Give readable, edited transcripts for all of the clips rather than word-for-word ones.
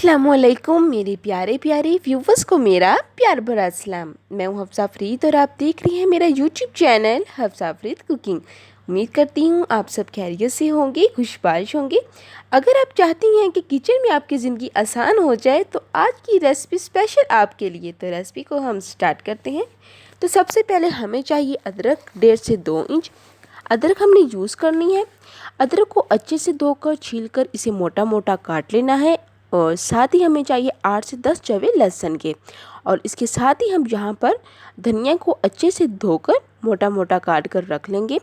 अस्सलामुअलैकुम मेरे प्यारे प्यारे व्यूवर्स को मेरा प्यार भरा सलाम। मैं हूँ हफ्सा फरीद और आप देख रही हैं मेरा YouTube channel Hafsa Farid cooking. उम्मीद करती हूँ आप सब खैरियत से होंगे, खुशबाश होंगे। अगर आप चाहती हैं कि किचन में आपकी ज़िंदगी आसान हो जाए तो आज की रेसिपी स्पेशल आपके लिए। तो रेसिपी को हम स्टार्ट करते हैं। तो सबसे पहले हमें चाहिए अदरक 1.5 से 2 इंच अदरक हमने यूज़ करनी है। अदरक को अच्छे से धोकर छीलकर इसे मोटा मोटा काट लेना है। और साथ ही हमें चाहिए 8 से 10 चवे लहसुन के। और इसके साथ ही हम यहाँ पर धनिया को अच्छे से धोकर मोटा मोटा काट कर रख लेंगे।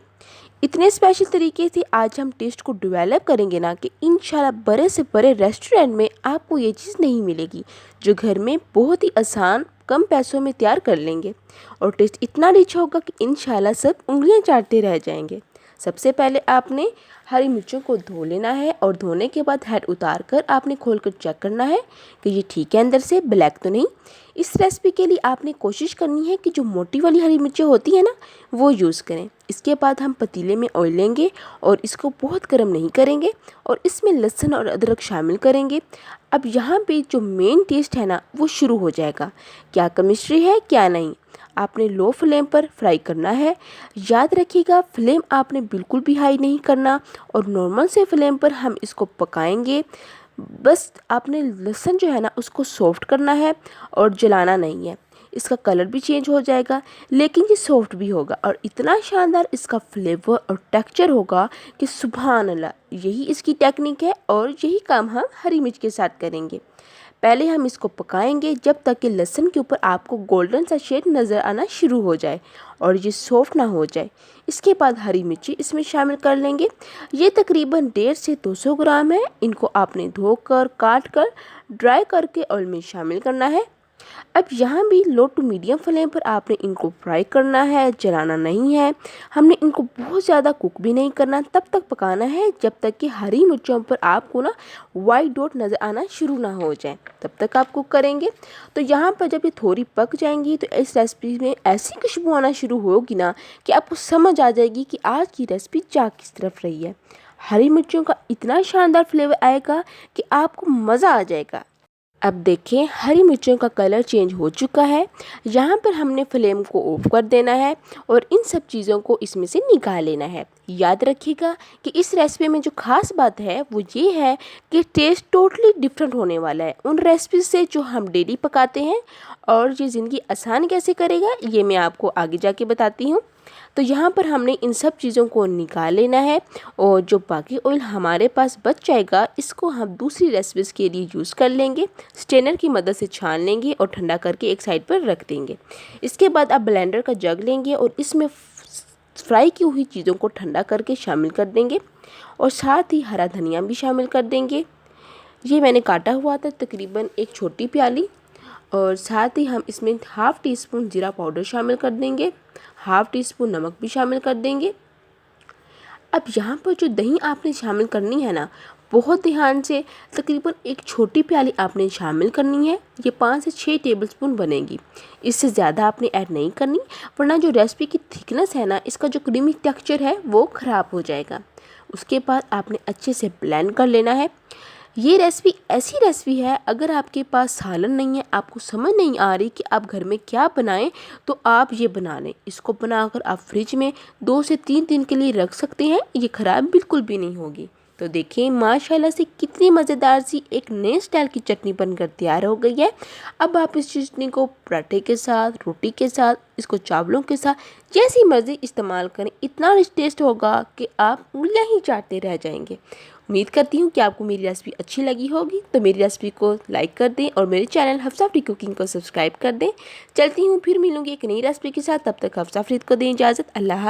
इतने स्पेशल तरीके से आज हम टेस्ट को डेवलप करेंगे ना कि इंशाल्लाह बड़े से बड़े रेस्टोरेंट में आपको ये चीज़ नहीं मिलेगी, जो घर में बहुत ही आसान कम पैसों में तैयार कर लेंगे। और टेस्ट इतना रिच होगा कि इंशाल्लाह सब उंगलियां चाटते रह जाएंगे। सबसे पहले आपने हरी मिर्चों को धो लेना है और धोने के बाद हेड उतार कर आपने खोलकर चेक करना है कि ये ठीक है, अंदर से ब्लैक तो नहीं। इस रेसिपी के लिए आपने कोशिश करनी है कि जो मोटी वाली हरी मिर्चें होती है ना, वो यूज़ करें। इसके बाद हम पतीले में ऑयल लेंगे और इसको बहुत गर्म नहीं करेंगे और इसमें लहसुन और अदरक शामिल करेंगे। अब यहाँ पे जो मेन टेस्ट है ना, वो शुरू हो जाएगा। क्या केमिस्ट्री है क्या नहीं। आपने लो फ्लेम पर फ्राई करना है। याद रखिएगा फ्लेम आपने बिल्कुल भी हाई नहीं करना और नॉर्मल से फ्लेम पर हम इसको पकाएंगे। बस आपने लहसुन जो है ना, उसको सॉफ्ट करना है और जलाना नहीं है। इसका कलर भी चेंज हो जाएगा लेकिन ये सॉफ्ट भी होगा और इतना शानदार इसका फ्लेवर और टेक्सचर होगा कि सुभान अल्लाह। यही इसकी टेक्निक है और यही काम हम हरी मिर्च के साथ करेंगे। पहले हम इसको पकाएंगे जब तक कि लहसुन के ऊपर आपको गोल्डन सा शेड नज़र आना शुरू हो जाए और ये सॉफ्ट ना हो जाए। इसके बाद हरी मिर्ची इसमें शामिल कर लेंगे। ये तकरीबन 150 से 200 ग्राम है। इनको आपने धोकर काट कर ड्राई करके ऑयल में शामिल करना है। अब यहाँ भी लो टू मीडियम फ्लेम पर आपने इनको फ्राई करना है, जलाना नहीं है। हमने इनको बहुत ज़्यादा कुक भी नहीं करना, तब तक पकाना है जब तक कि हरी मिर्चों पर आपको ना वाइट डॉट नज़र आना शुरू ना हो जाए, तब तक आप कुक करेंगे। तो यहाँ पर जब ये थोड़ी पक जाएंगी तो इस रेसिपी में ऐसी खुशबू आना शुरू होगी ना कि आपको समझ आ जाएगी कि आज की रेसिपी जा किस तरफ रही है। हरी मिर्चों का इतना शानदार फ्लेवर आएगा कि आपको मज़ा आ जाएगा। अब देखें हरी मिर्चों का कलर चेंज हो चुका है। यहाँ पर हमने फ्लेम को ऑफ कर देना है और इन सब चीज़ों को इसमें से निकाल लेना है। याद रखिएगा कि इस रेसिपी में जो ख़ास बात है वो ये है कि टेस्ट टोटली डिफरेंट होने वाला है उन रेसिपी से जो हम डेली पकाते हैं। और ये ज़िंदगी आसान कैसे करेगा ये मैं आपको आगे जाके बताती हूँ। तो यहाँ पर हमने इन सब चीज़ों को निकाल लेना है और जो बाकी ऑयल हमारे पास बच जाएगा इसको हम दूसरी रेसिपीज़ के लिए यूज़ कर लेंगे। स्ट्रेनर की मदद से छान लेंगे और ठंडा करके एक साइड पर रख देंगे। इसके बाद आप ब्लेंडर का जग लेंगे और इसमें फ्राई की हुई चीज़ों को ठंडा करके शामिल कर देंगे और साथ ही हरा धनिया भी शामिल कर देंगे। ये मैंने काटा हुआ था तकरीबन एक छोटी प्याली। और साथ ही हम इसमें हाफ़ टी स्पून जीरा पाउडर शामिल कर देंगे, हाफ़ टी स्पून नमक भी शामिल कर देंगे। अब यहाँ पर जो दही आपने शामिल करनी है ना, बहुत ध्यान से तकरीबन एक छोटी प्याली आपने शामिल करनी है। ये 5 से 6 टेबलस्पून बनेगी, इससे ज़्यादा आपने ऐड नहीं करनी, वरना जो रेसिपी की थिकनेस है ना, इसका जो क्रीमी टेक्सचर है वो ख़राब हो जाएगा। उसके बाद आपने अच्छे से ब्लेंड कर लेना है। ये रेसिपी ऐसी रेसिपी है, अगर आपके पास सालन नहीं है, आपको समझ नहीं आ रही कि आप घर में क्या बनाएं, तो आप ये बना लें। इसको बनाकर आप फ्रिज में 2 से 3 दिन के लिए रख सकते हैं, ये ख़राब बिल्कुल भी नहीं होगी। तो देखिए माशाल्लाह से कितनी मज़ेदार सी एक नए स्टाइल की चटनी बनकर तैयार हो गई है। अब आप इस चटनी को पराठे के साथ, रोटी के साथ, इसको चावलों के साथ जैसी मर्ज़ी इस्तेमाल करें, इतना रिच टेस्ट होगा कि आप उंगलियां ही चाटते रह जाएंगे। उम्मीद करती हूँ कि आपको मेरी रेसिपी अच्छी लगी होगी। तो मेरी रेसिपी को लाइक कर दें और मेरे चैनल हफ्सा फरीद कुकिंग को सब्सक्राइब कर दें। चलती हूँ, फिर मिलूँगी एक नई रेसिपी के साथ। तब तक हफ्सा फरीद को दें इजाज़त। अल्लाह।